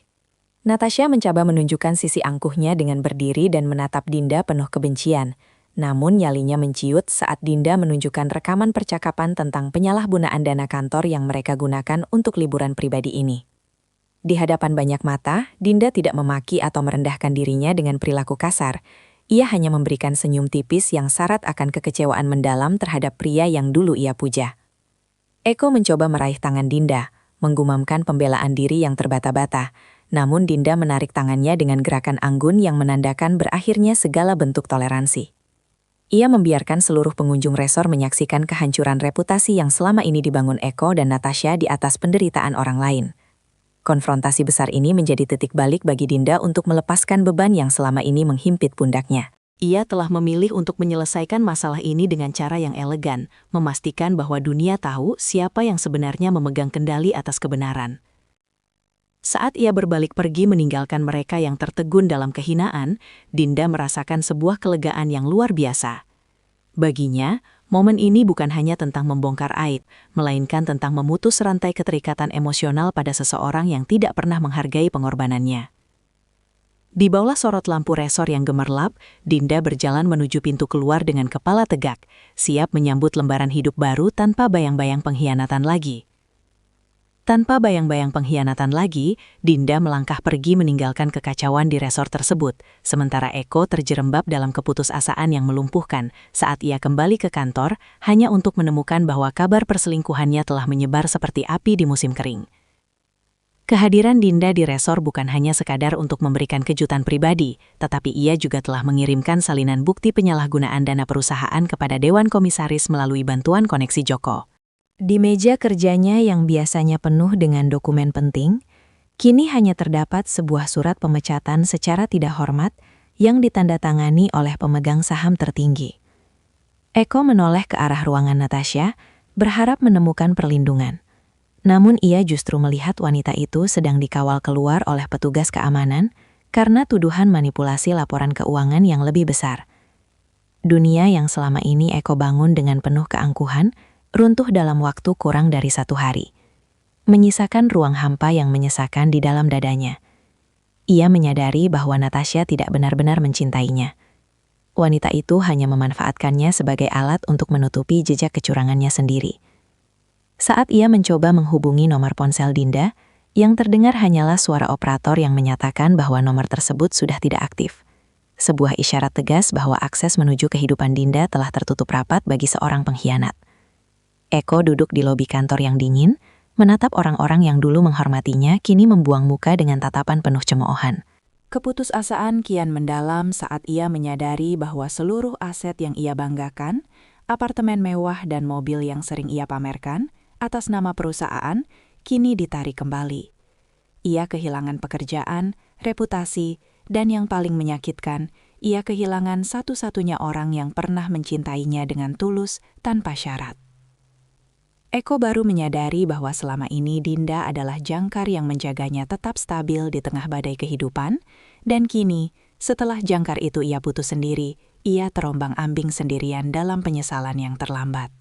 Natasha mencoba menunjukkan sisi angkuhnya dengan berdiri dan menatap Dinda penuh kebencian. Namun nyalinya menciut saat Dinda menunjukkan rekaman percakapan tentang penyalahgunaan dana kantor yang mereka gunakan untuk liburan pribadi ini. Di hadapan banyak mata, Dinda tidak memaki atau merendahkan dirinya dengan perilaku kasar. Ia hanya memberikan senyum tipis yang syarat akan kekecewaan mendalam terhadap pria yang dulu ia puja. Eko mencoba meraih tangan Dinda, menggumamkan pembelaan diri yang terbata-bata. Namun Dinda menarik tangannya dengan gerakan anggun yang menandakan berakhirnya segala bentuk toleransi. Ia membiarkan seluruh pengunjung resor menyaksikan kehancuran reputasi yang selama ini dibangun Eko dan Natasha di atas penderitaan orang lain. Konfrontasi besar ini menjadi titik balik bagi Dinda untuk melepaskan beban yang selama ini menghimpit pundaknya. Ia telah memilih untuk menyelesaikan masalah ini dengan cara yang elegan, memastikan bahwa dunia tahu siapa yang sebenarnya memegang kendali atas kebenaran. Saat ia berbalik pergi meninggalkan mereka yang tertegun dalam kehinaan, Dinda merasakan sebuah kelegaan yang luar biasa. Baginya, momen ini bukan hanya tentang membongkar aib, melainkan tentang memutus rantai keterikatan emosional pada seseorang yang tidak pernah menghargai pengorbanannya. Di bawah sorot lampu resor yang gemerlap, Dinda berjalan menuju pintu keluar dengan kepala tegak, siap menyambut lembaran hidup baru tanpa bayang-bayang pengkhianatan lagi. Tanpa bayang-bayang pengkhianatan lagi, Dinda melangkah pergi meninggalkan kekacauan di resort tersebut, sementara Eko terjerembab dalam keputusasaan yang melumpuhkan saat ia kembali ke kantor hanya untuk menemukan bahwa kabar perselingkuhannya telah menyebar seperti api di musim kering. Kehadiran Dinda di resort bukan hanya sekadar untuk memberikan kejutan pribadi, tetapi ia juga telah mengirimkan salinan bukti penyalahgunaan dana perusahaan kepada Dewan Komisaris melalui bantuan koneksi Joko. Di meja kerjanya yang biasanya penuh dengan dokumen penting, kini hanya terdapat sebuah surat pemecatan secara tidak hormat yang ditandatangani oleh pemegang saham tertinggi. Eko menoleh ke arah ruangan Natasha, berharap menemukan perlindungan. Namun ia justru melihat wanita itu sedang dikawal keluar oleh petugas keamanan karena tuduhan manipulasi laporan keuangan yang lebih besar. Dunia yang selama ini Eko bangun dengan penuh keangkuhan, runtuh dalam waktu kurang dari 1 hari. Menyisakan ruang hampa yang menyesakan di dalam dadanya. Ia menyadari bahwa Natasha tidak benar-benar mencintainya. Wanita itu hanya memanfaatkannya sebagai alat untuk menutupi jejak kecurangannya sendiri. Saat ia mencoba menghubungi nomor ponsel Dinda, yang terdengar hanyalah suara operator yang menyatakan bahwa nomor tersebut sudah tidak aktif. Sebuah isyarat tegas bahwa akses menuju kehidupan Dinda telah tertutup rapat bagi seorang pengkhianat. Eko duduk di lobi kantor yang dingin, menatap orang-orang yang dulu menghormatinya kini membuang muka dengan tatapan penuh cemoohan. Keputusasaan kian mendalam saat ia menyadari bahwa seluruh aset yang ia banggakan, apartemen mewah dan mobil yang sering ia pamerkan, atas nama perusahaan, kini ditarik kembali. Ia kehilangan pekerjaan, reputasi, dan yang paling menyakitkan, ia kehilangan satu-satunya orang yang pernah mencintainya dengan tulus tanpa syarat. Eko baru menyadari bahwa selama ini Dinda adalah jangkar yang menjaganya tetap stabil di tengah badai kehidupan, dan kini, setelah jangkar itu ia putus sendiri, ia terombang-ambing sendirian dalam penyesalan yang terlambat.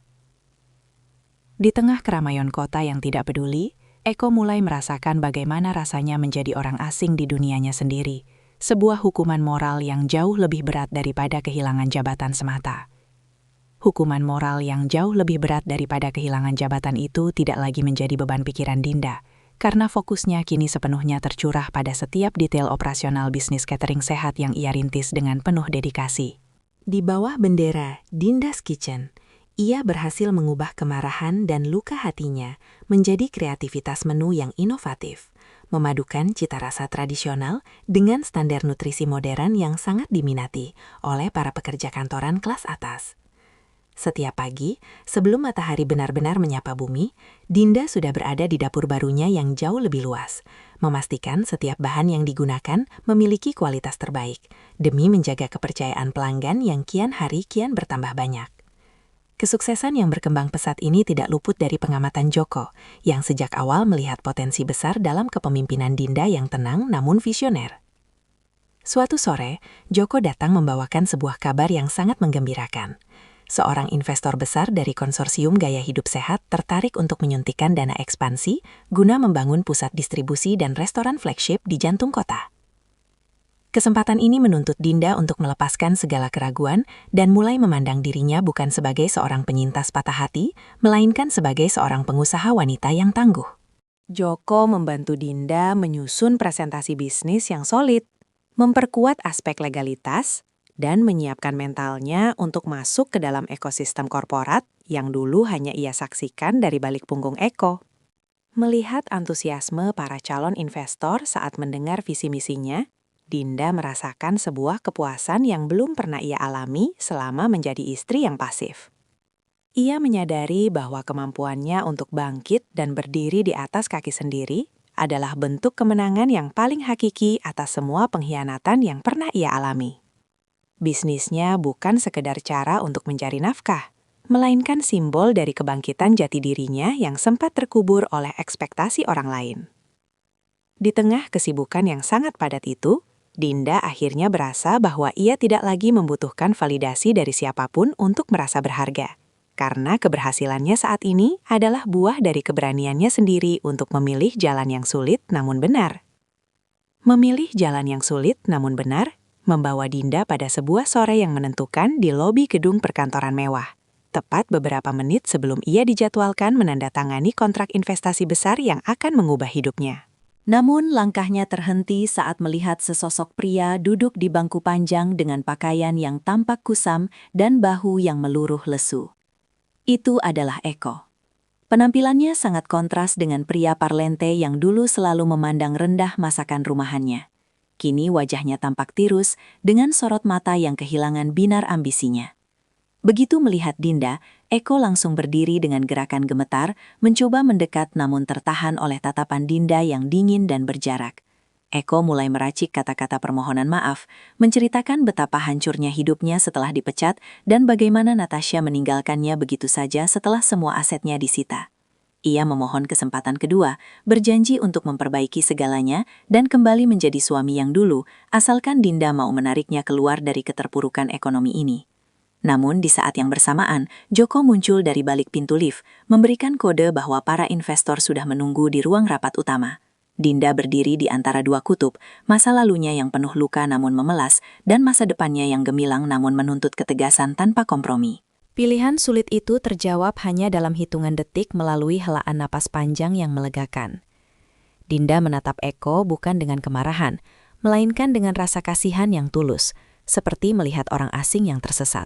Di tengah keramaian kota yang tidak peduli, Eko mulai merasakan bagaimana rasanya menjadi orang asing di dunianya sendiri, sebuah hukuman moral yang jauh lebih berat daripada kehilangan jabatan semata. Hukuman moral yang jauh lebih berat daripada kehilangan jabatan itu tidak lagi menjadi beban pikiran Dinda, karena fokusnya kini sepenuhnya tercurah pada setiap detail operasional bisnis catering sehat yang ia rintis dengan penuh dedikasi. Di bawah bendera Dinda's Kitchen, ia berhasil mengubah kemarahan dan luka hatinya menjadi kreativitas menu yang inovatif, memadukan cita rasa tradisional dengan standar nutrisi modern yang sangat diminati oleh para pekerja kantoran kelas atas. Setiap pagi, sebelum matahari benar-benar menyapa bumi, Dinda sudah berada di dapur barunya yang jauh lebih luas, memastikan setiap bahan yang digunakan memiliki kualitas terbaik, demi menjaga kepercayaan pelanggan yang kian hari kian bertambah banyak. Kesuksesan yang berkembang pesat ini tidak luput dari pengamatan Joko, yang sejak awal melihat potensi besar dalam kepemimpinan Dinda yang tenang namun visioner. Suatu sore, Joko datang membawakan sebuah kabar yang sangat menggembirakan. Seorang investor besar dari konsorsium gaya hidup sehat tertarik untuk menyuntikkan dana ekspansi guna membangun pusat distribusi dan restoran flagship di jantung kota. Kesempatan ini menuntut Dinda untuk melepaskan segala keraguan dan mulai memandang dirinya bukan sebagai seorang penyintas patah hati, melainkan sebagai seorang pengusaha wanita yang tangguh. Joko membantu Dinda menyusun presentasi bisnis yang solid, memperkuat aspek legalitas, dan menyiapkan mentalnya untuk masuk ke dalam ekosistem korporat yang dulu hanya ia saksikan dari balik punggung Eko. Melihat antusiasme para calon investor saat mendengar visi misinya, Dinda merasakan sebuah kepuasan yang belum pernah ia alami selama menjadi istri yang pasif. Ia menyadari bahwa kemampuannya untuk bangkit dan berdiri di atas kaki sendiri adalah bentuk kemenangan yang paling hakiki atas semua pengkhianatan yang pernah ia alami. Bisnisnya bukan sekedar cara untuk mencari nafkah, melainkan simbol dari kebangkitan jati dirinya yang sempat terkubur oleh ekspektasi orang lain. Di tengah kesibukan yang sangat padat itu, Dinda akhirnya berasa bahwa ia tidak lagi membutuhkan validasi dari siapapun untuk merasa berharga, karena keberhasilannya saat ini adalah buah dari keberaniannya sendiri untuk memilih jalan yang sulit namun benar. Memilih jalan yang sulit namun benar membawa Dinda pada sebuah sore yang menentukan di lobi gedung perkantoran mewah. tepat beberapa menit sebelum ia dijadwalkan menandatangani kontrak investasi besar yang akan mengubah hidupnya. Namun langkahnya terhenti saat melihat sesosok pria duduk di bangku panjang dengan pakaian yang tampak kusam dan bahu yang meluruh lesu. Itu adalah Eko. Penampilannya sangat kontras dengan pria parlente yang dulu selalu memandang rendah masakan rumahannya. Kini wajahnya tampak tirus dengan sorot mata yang kehilangan binar ambisinya. Begitu melihat Dinda, Eko langsung berdiri dengan gerakan gemetar, mencoba mendekat namun tertahan oleh tatapan Dinda yang dingin dan berjarak. Eko mulai meracik kata-kata permohonan maaf, menceritakan betapa hancurnya hidupnya setelah dipecat dan bagaimana Natasha meninggalkannya begitu saja setelah semua asetnya disita. Ia memohon kesempatan kedua, berjanji untuk memperbaiki segalanya dan kembali menjadi suami yang dulu, asalkan Dinda mau menariknya keluar dari keterpurukan ekonomi ini. Namun di saat yang bersamaan, Joko muncul dari balik pintu lift, memberikan kode bahwa para investor sudah menunggu di ruang rapat utama. Dinda berdiri di antara dua kutub, masa lalunya yang penuh luka namun memelas, dan masa depannya yang gemilang namun menuntut ketegasan tanpa kompromi. Pilihan sulit itu terjawab hanya dalam hitungan detik melalui helaan napas panjang yang melegakan. Dinda menatap Eko bukan dengan kemarahan, melainkan dengan rasa kasihan yang tulus, seperti melihat orang asing yang tersesat.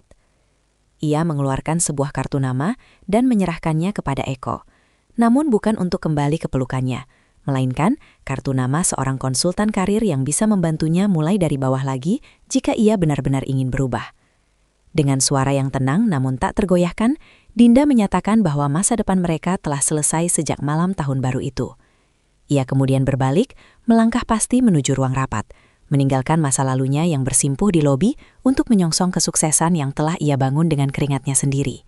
Ia mengeluarkan sebuah kartu nama dan menyerahkannya kepada Eko, namun bukan untuk kembali ke pelukannya, melainkan kartu nama seorang konsultan karir yang bisa membantunya mulai dari bawah lagi jika ia benar-benar ingin berubah. Dengan suara yang tenang namun tak tergoyahkan, Dinda menyatakan bahwa masa depan mereka telah selesai sejak malam tahun baru itu. Ia kemudian berbalik, melangkah pasti menuju ruang rapat, meninggalkan masa lalunya yang bersimpuh di lobi untuk menyongsong kesuksesan yang telah ia bangun dengan keringatnya sendiri.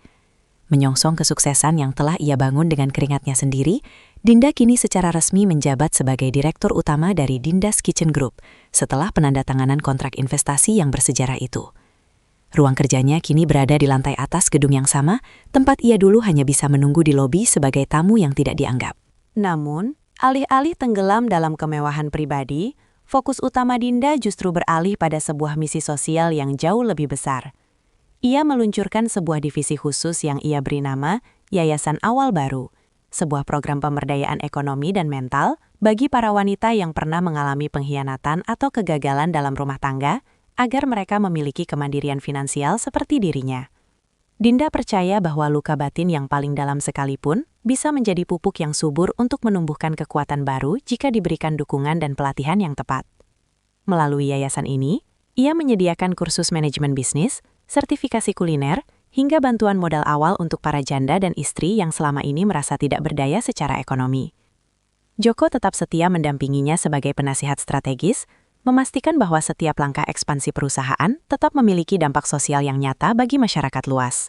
Menyongsong kesuksesan yang telah ia bangun dengan keringatnya sendiri, Dinda kini secara resmi menjabat sebagai Direktur Utama dari Dinda's Kitchen Group setelah penandatanganan kontrak investasi yang bersejarah itu. Ruang kerjanya kini berada di lantai atas gedung yang sama, tempat ia dulu hanya bisa menunggu di lobi sebagai tamu yang tidak dianggap. Namun, alih-alih tenggelam dalam kemewahan pribadi, fokus utama Dinda justru beralih pada sebuah misi sosial yang jauh lebih besar. Ia meluncurkan sebuah divisi khusus yang ia beri nama Yayasan Awal Baru, sebuah program pemberdayaan ekonomi dan mental bagi para wanita yang pernah mengalami pengkhianatan atau kegagalan dalam rumah tangga, agar mereka memiliki kemandirian finansial seperti dirinya. Dinda percaya bahwa luka batin yang paling dalam sekalipun bisa menjadi pupuk yang subur untuk menumbuhkan kekuatan baru jika diberikan dukungan dan pelatihan yang tepat. Melalui yayasan ini, ia menyediakan kursus manajemen bisnis, sertifikasi kuliner, hingga bantuan modal awal untuk para janda dan istri yang selama ini merasa tidak berdaya secara ekonomi. Joko tetap setia mendampinginya sebagai penasihat strategis, memastikan bahwa setiap langkah ekspansi perusahaan tetap memiliki dampak sosial yang nyata bagi masyarakat luas.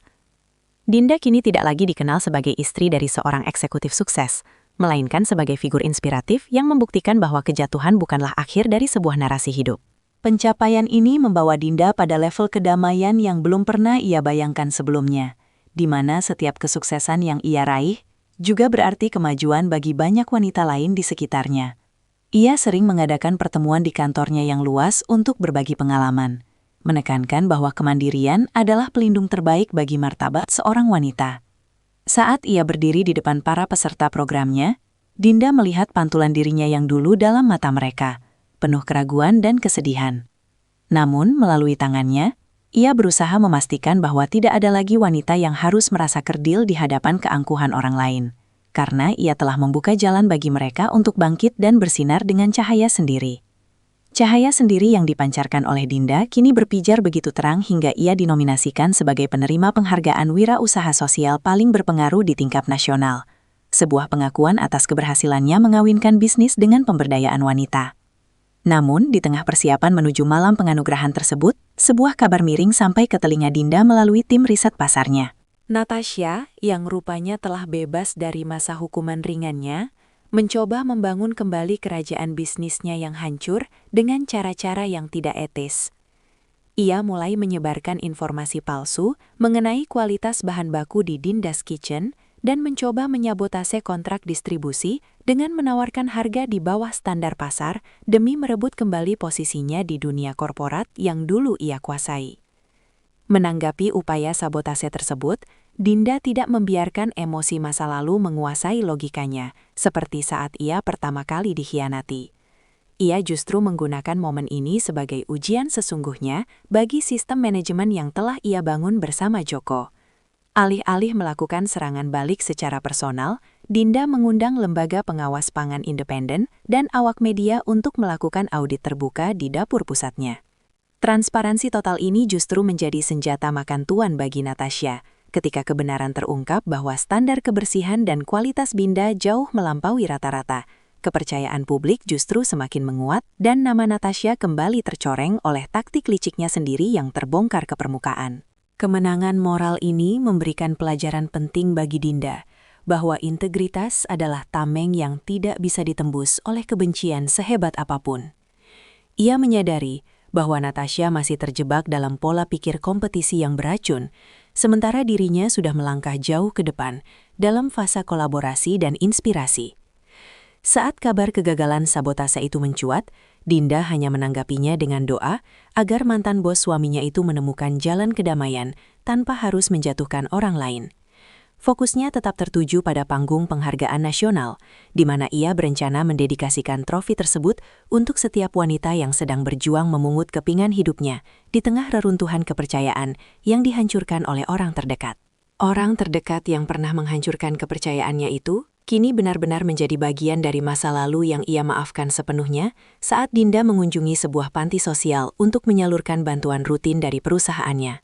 Dinda kini tidak lagi dikenal sebagai istri dari seorang eksekutif sukses, melainkan sebagai figur inspiratif yang membuktikan bahwa kejatuhan bukanlah akhir dari sebuah narasi hidup. Pencapaian ini membawa Dinda pada level kedamaian yang belum pernah ia bayangkan sebelumnya, di mana setiap kesuksesan yang ia raih juga berarti kemajuan bagi banyak wanita lain di sekitarnya. Ia sering mengadakan pertemuan di kantornya yang luas untuk berbagi pengalaman, menekankan bahwa kemandirian adalah pelindung terbaik bagi martabat seorang wanita. Saat ia berdiri di depan para peserta programnya, Dinda melihat pantulan dirinya yang dulu dalam mata mereka, penuh keraguan dan kesedihan. Namun, melalui tangannya, ia berusaha memastikan bahwa tidak ada lagi wanita yang harus merasa kerdil di hadapan keangkuhan orang lain, karena ia telah membuka jalan bagi mereka untuk bangkit dan bersinar dengan cahaya sendiri. Cahaya sendiri yang dipancarkan oleh Dinda kini berpijar begitu terang hingga ia dinominasikan sebagai penerima penghargaan wirausaha sosial paling berpengaruh di tingkat nasional, sebuah pengakuan atas keberhasilannya mengawinkan bisnis dengan pemberdayaan wanita. Namun, di tengah persiapan menuju malam penganugerahan tersebut, sebuah kabar miring sampai ke telinga Dinda melalui tim riset pasarnya. Natasha, yang rupanya telah bebas dari masa hukuman ringannya, mencoba membangun kembali kerajaan bisnisnya yang hancur dengan cara-cara yang tidak etis. Ia mulai menyebarkan informasi palsu mengenai kualitas bahan baku di Dinda's Kitchen dan mencoba menyabotase kontrak distribusi dengan menawarkan harga di bawah standar pasar demi merebut kembali posisinya di dunia korporat yang dulu ia kuasai. Menanggapi upaya sabotase tersebut, Dinda tidak membiarkan emosi masa lalu menguasai logikanya, seperti saat ia pertama kali dikhianati. Ia justru menggunakan momen ini sebagai ujian sesungguhnya bagi sistem manajemen yang telah ia bangun bersama Joko. Alih-alih melakukan serangan balik secara personal, Dinda mengundang lembaga pengawas pangan independen dan awak media untuk melakukan audit terbuka di dapur pusatnya. Transparansi total ini justru menjadi senjata makan tuan bagi Natasha, ketika kebenaran terungkap bahwa standar kebersihan dan kualitas Dinda jauh melampaui rata-rata. Kepercayaan publik justru semakin menguat dan nama Natasha kembali tercoreng oleh taktik liciknya sendiri yang terbongkar ke permukaan. Kemenangan moral ini memberikan pelajaran penting bagi Dinda, bahwa integritas adalah tameng yang tidak bisa ditembus oleh kebencian sehebat apapun. Ia menyadari bahwa Natasha masih terjebak dalam pola pikir kompetisi yang beracun, sementara dirinya sudah melangkah jauh ke depan dalam fase kolaborasi dan inspirasi. Saat kabar kegagalan sabotase itu mencuat, Dinda hanya menanggapinya dengan doa agar mantan bos suaminya itu menemukan jalan kedamaian tanpa harus menjatuhkan orang lain. Fokusnya tetap tertuju pada panggung penghargaan nasional, di mana ia berencana mendedikasikan trofi tersebut untuk setiap wanita yang sedang berjuang memungut kepingan hidupnya di tengah reruntuhan kepercayaan yang dihancurkan oleh orang terdekat. Orang terdekat yang pernah menghancurkan kepercayaannya itu kini benar-benar menjadi bagian dari masa lalu yang ia maafkan sepenuhnya saat Dinda mengunjungi sebuah panti sosial untuk menyalurkan bantuan rutin dari perusahaannya.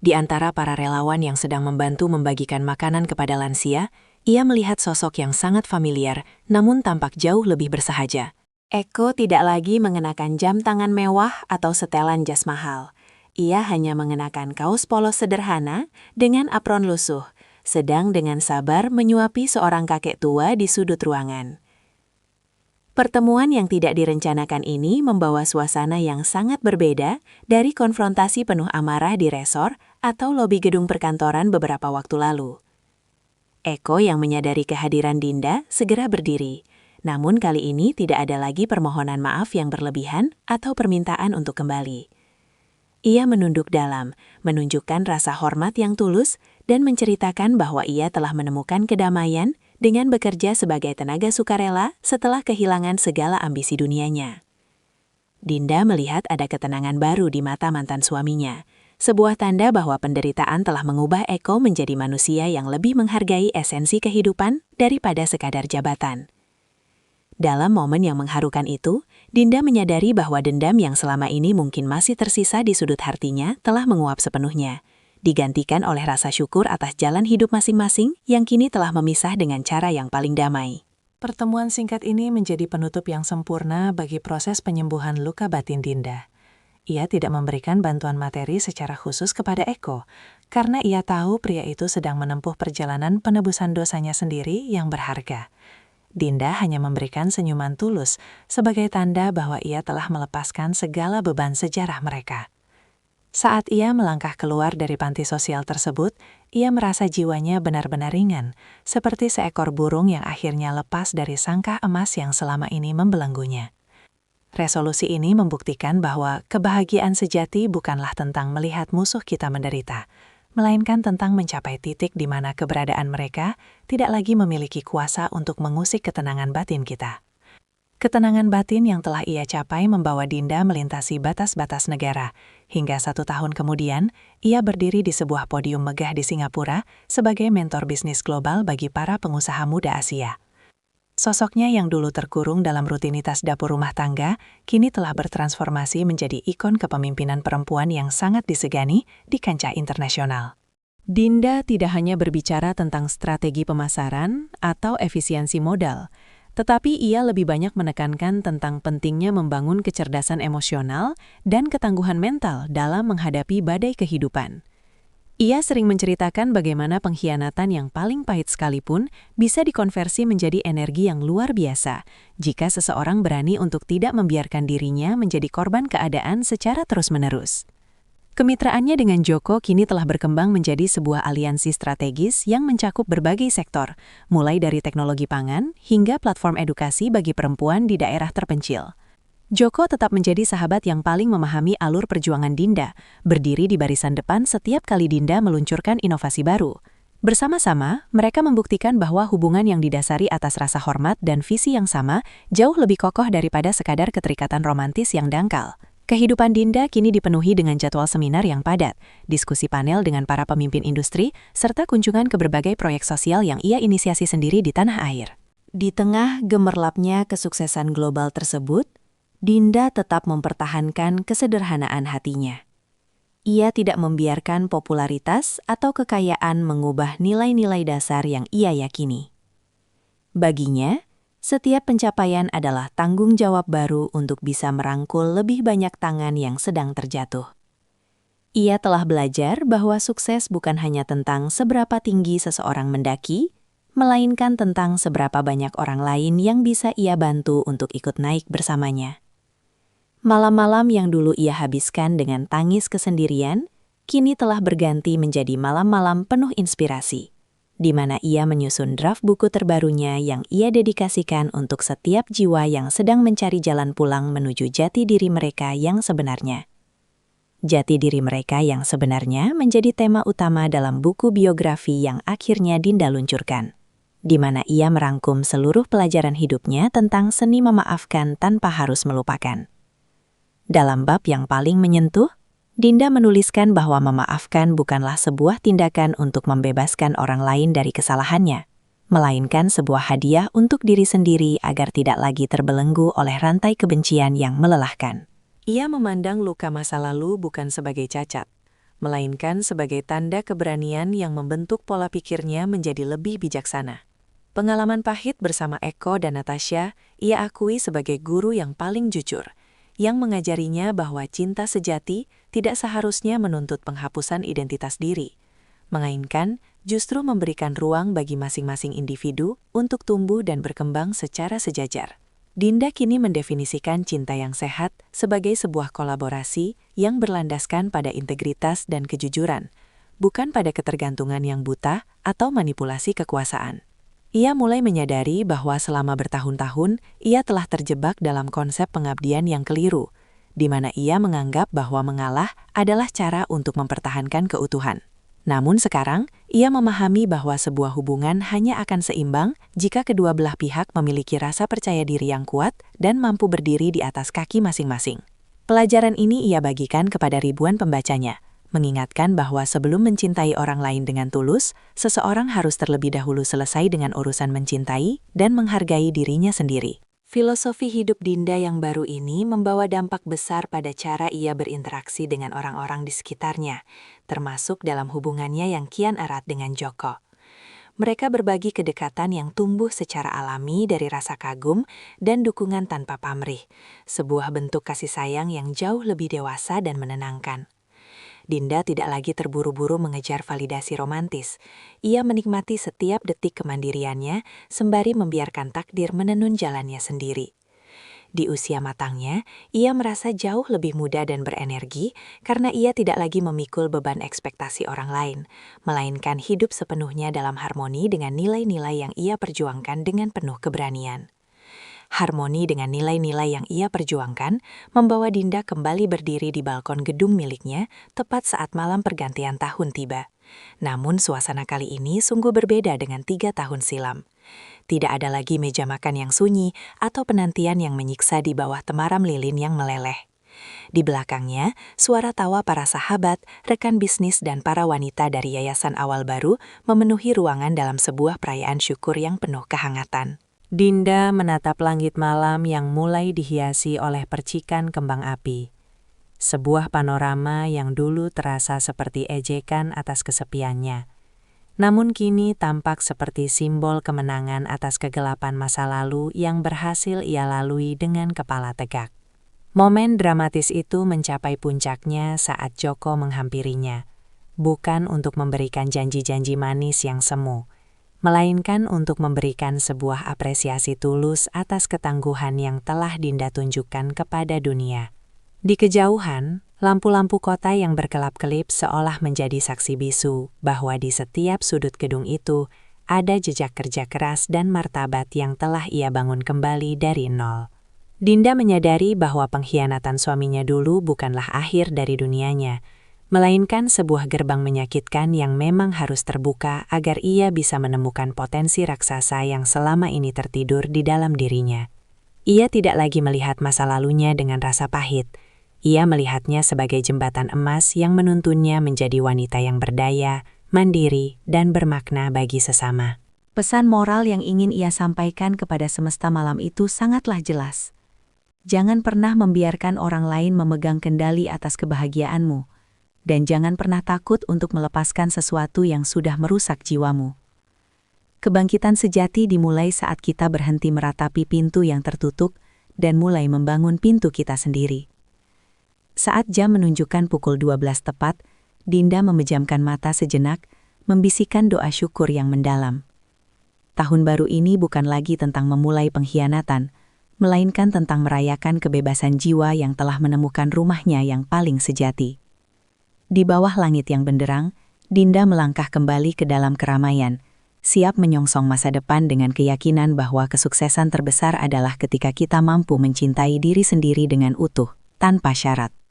Di antara para relawan yang sedang membantu membagikan makanan kepada lansia, ia melihat sosok yang sangat familiar namun tampak jauh lebih bersahaja. Eko tidak lagi mengenakan jam tangan mewah atau setelan jas mahal. Ia hanya mengenakan kaos polos sederhana dengan apron lusuh, sedang dengan sabar menyuapi seorang kakek tua di sudut ruangan. Pertemuan yang tidak direncanakan ini membawa suasana yang sangat berbeda dari konfrontasi penuh amarah di resor atau lobi gedung perkantoran beberapa waktu lalu. Eko yang menyadari kehadiran Dinda segera berdiri, namun kali ini tidak ada lagi permohonan maaf yang berlebihan atau permintaan untuk kembali. Ia menunduk dalam, menunjukkan rasa hormat yang tulus, dan menceritakan bahwa ia telah menemukan kedamaian dengan bekerja sebagai tenaga sukarela setelah kehilangan segala ambisi dunianya. Dinda melihat ada ketenangan baru di mata mantan suaminya, sebuah tanda bahwa penderitaan telah mengubah Eko menjadi manusia yang lebih menghargai esensi kehidupan daripada sekadar jabatan. Dalam momen yang mengharukan itu, Dinda menyadari bahwa dendam yang selama ini mungkin masih tersisa di sudut hatinya telah menguap sepenuhnya, digantikan oleh rasa syukur atas jalan hidup masing-masing yang kini telah memisah dengan cara yang paling damai. Pertemuan singkat ini menjadi penutup yang sempurna bagi proses penyembuhan luka batin Dinda. Ia tidak memberikan bantuan materi secara khusus kepada Eko, karena ia tahu pria itu sedang menempuh perjalanan penebusan dosanya sendiri yang berharga. Dinda hanya memberikan senyuman tulus sebagai tanda bahwa ia telah melepaskan segala beban sejarah mereka. Saat ia melangkah keluar dari panti sosial tersebut, ia merasa jiwanya benar-benar ringan, seperti seekor burung yang akhirnya lepas dari sangkar emas yang selama ini membelenggunya. Resolusi ini membuktikan bahwa kebahagiaan sejati bukanlah tentang melihat musuh kita menderita, melainkan tentang mencapai titik di mana keberadaan mereka tidak lagi memiliki kuasa untuk mengusik ketenangan batin kita. Ketenangan batin yang telah ia capai membawa Dinda melintasi batas-batas negara, hingga 1 tahun kemudian, ia berdiri di sebuah podium megah di Singapura sebagai mentor bisnis global bagi para pengusaha muda Asia. Sosoknya yang dulu terkurung dalam rutinitas dapur rumah tangga, kini telah bertransformasi menjadi ikon kepemimpinan perempuan yang sangat disegani di kancah internasional. Dinda tidak hanya berbicara tentang strategi pemasaran atau efisiensi modal, tetapi ia lebih banyak menekankan tentang pentingnya membangun kecerdasan emosional dan ketangguhan mental dalam menghadapi badai kehidupan. Ia sering menceritakan bagaimana pengkhianatan yang paling pahit sekalipun bisa dikonversi menjadi energi yang luar biasa jika seseorang berani untuk tidak membiarkan dirinya menjadi korban keadaan secara terus-menerus. Kemitraannya dengan Joko kini telah berkembang menjadi sebuah aliansi strategis yang mencakup berbagai sektor, mulai dari teknologi pangan hingga platform edukasi bagi perempuan di daerah terpencil. Joko tetap menjadi sahabat yang paling memahami alur perjuangan Dinda, berdiri di barisan depan setiap kali Dinda meluncurkan inovasi baru. Bersama-sama, mereka membuktikan bahwa hubungan yang didasari atas rasa hormat dan visi yang sama jauh lebih kokoh daripada sekadar keterikatan romantis yang dangkal. Kehidupan Dinda kini dipenuhi dengan jadwal seminar yang padat, diskusi panel dengan para pemimpin industri, serta kunjungan ke berbagai proyek sosial yang ia inisiasi sendiri di tanah air. Di tengah gemerlapnya kesuksesan global tersebut, Dinda tetap mempertahankan kesederhanaan hatinya. Ia tidak membiarkan popularitas atau kekayaan mengubah nilai-nilai dasar yang ia yakini. Baginya, setiap pencapaian adalah tanggung jawab baru untuk bisa merangkul lebih banyak tangan yang sedang terjatuh. Ia telah belajar bahwa sukses bukan hanya tentang seberapa tinggi seseorang mendaki, melainkan tentang seberapa banyak orang lain yang bisa ia bantu untuk ikut naik bersamanya. Malam-malam yang dulu ia habiskan dengan tangis kesendirian, kini telah berganti menjadi malam-malam penuh inspirasi, di mana ia menyusun draft buku terbarunya yang ia dedikasikan untuk setiap jiwa yang sedang mencari jalan pulang menuju jati diri mereka yang sebenarnya. Jati diri mereka yang sebenarnya menjadi tema utama dalam buku biografi yang akhirnya Dinda luncurkan, di mana ia merangkum seluruh pelajaran hidupnya tentang seni memaafkan tanpa harus melupakan. Dalam bab yang paling menyentuh, Dinda menuliskan bahwa memaafkan bukanlah sebuah tindakan untuk membebaskan orang lain dari kesalahannya, melainkan sebuah hadiah untuk diri sendiri agar tidak lagi terbelenggu oleh rantai kebencian yang melelahkan. Ia memandang luka masa lalu bukan sebagai cacat, melainkan sebagai tanda keberanian yang membentuk pola pikirnya menjadi lebih bijaksana. Pengalaman pahit bersama Eko dan Natasha, ia akui sebagai guru yang paling jujur, yang mengajarinya bahwa cinta sejati tidak seharusnya menuntut penghapusan identitas diri, melainkan justru memberikan ruang bagi masing-masing individu untuk tumbuh dan berkembang secara sejajar. Dinda kini mendefinisikan cinta yang sehat sebagai sebuah kolaborasi yang berlandaskan pada integritas dan kejujuran, bukan pada ketergantungan yang buta atau manipulasi kekuasaan. Ia mulai menyadari bahwa selama bertahun-tahun, ia telah terjebak dalam konsep pengabdian yang keliru, di mana ia menganggap bahwa mengalah adalah cara untuk mempertahankan keutuhan. Namun sekarang, ia memahami bahwa sebuah hubungan hanya akan seimbang jika kedua belah pihak memiliki rasa percaya diri yang kuat dan mampu berdiri di atas kaki masing-masing. Pelajaran ini ia bagikan kepada ribuan pembacanya, mengingatkan bahwa sebelum mencintai orang lain dengan tulus, seseorang harus terlebih dahulu selesai dengan urusan mencintai dan menghargai dirinya sendiri. Filosofi hidup Dinda yang baru ini membawa dampak besar pada cara ia berinteraksi dengan orang-orang di sekitarnya, termasuk dalam hubungannya yang kian erat dengan Joko. Mereka berbagi kedekatan yang tumbuh secara alami dari rasa kagum dan dukungan tanpa pamrih, sebuah bentuk kasih sayang yang jauh lebih dewasa dan menenangkan. Dinda tidak lagi terburu-buru mengejar validasi romantis. Ia menikmati setiap detik kemandiriannya sembari membiarkan takdir menenun jalannya sendiri. Di usia matangnya, ia merasa jauh lebih muda dan berenergi karena ia tidak lagi memikul beban ekspektasi orang lain, melainkan hidup sepenuhnya dalam harmoni dengan nilai-nilai yang ia perjuangkan dengan penuh keberanian. Harmoni dengan nilai-nilai yang ia perjuangkan membawa Dinda kembali berdiri di balkon gedung miliknya tepat saat malam pergantian tahun tiba. Namun suasana kali ini sungguh berbeda dengan 3 tahun silam. Tidak ada lagi meja makan yang sunyi atau penantian yang menyiksa di bawah temaram lilin yang meleleh. Di belakangnya, suara tawa para sahabat, rekan bisnis dan para wanita dari Yayasan Awal Baru memenuhi ruangan dalam sebuah perayaan syukur yang penuh kehangatan. Dinda menatap langit malam yang mulai dihiasi oleh percikan kembang api. Sebuah panorama yang dulu terasa seperti ejekan atas kesepiannya, namun kini tampak seperti simbol kemenangan atas kegelapan masa lalu yang berhasil ia lalui dengan kepala tegak. Momen dramatis itu mencapai puncaknya saat Joko menghampirinya, bukan untuk memberikan janji-janji manis yang semu, melainkan untuk memberikan sebuah apresiasi tulus atas ketangguhan yang telah Dinda tunjukkan kepada dunia. Di kejauhan, lampu-lampu kota yang berkelap-kelip seolah menjadi saksi bisu bahwa di setiap sudut gedung itu ada jejak kerja keras dan martabat yang telah ia bangun kembali dari nol. Dinda menyadari bahwa pengkhianatan suaminya dulu bukanlah akhir dari dunianya, melainkan sebuah gerbang menyakitkan yang memang harus terbuka agar ia bisa menemukan potensi raksasa yang selama ini tertidur di dalam dirinya. Ia tidak lagi melihat masa lalunya dengan rasa pahit. Ia melihatnya sebagai jembatan emas yang menuntunnya menjadi wanita yang berdaya, mandiri, dan bermakna bagi sesama. Pesan moral yang ingin ia sampaikan kepada semesta malam itu sangatlah jelas. Jangan pernah membiarkan orang lain memegang kendali atas kebahagiaanmu. Dan jangan pernah takut untuk melepaskan sesuatu yang sudah merusak jiwamu. Kebangkitan sejati dimulai saat kita berhenti meratapi pintu yang tertutup dan mulai membangun pintu kita sendiri. Saat jam menunjukkan pukul 12 tepat, Dinda memejamkan mata sejenak, membisikkan doa syukur yang mendalam. Tahun baru ini bukan lagi tentang memulai pengkhianatan, melainkan tentang merayakan kebebasan jiwa yang telah menemukan rumahnya yang paling sejati. Di bawah langit yang benderang, Dinda melangkah kembali ke dalam keramaian, siap menyongsong masa depan dengan keyakinan bahwa kesuksesan terbesar adalah ketika kita mampu mencintai diri sendiri dengan utuh, tanpa syarat.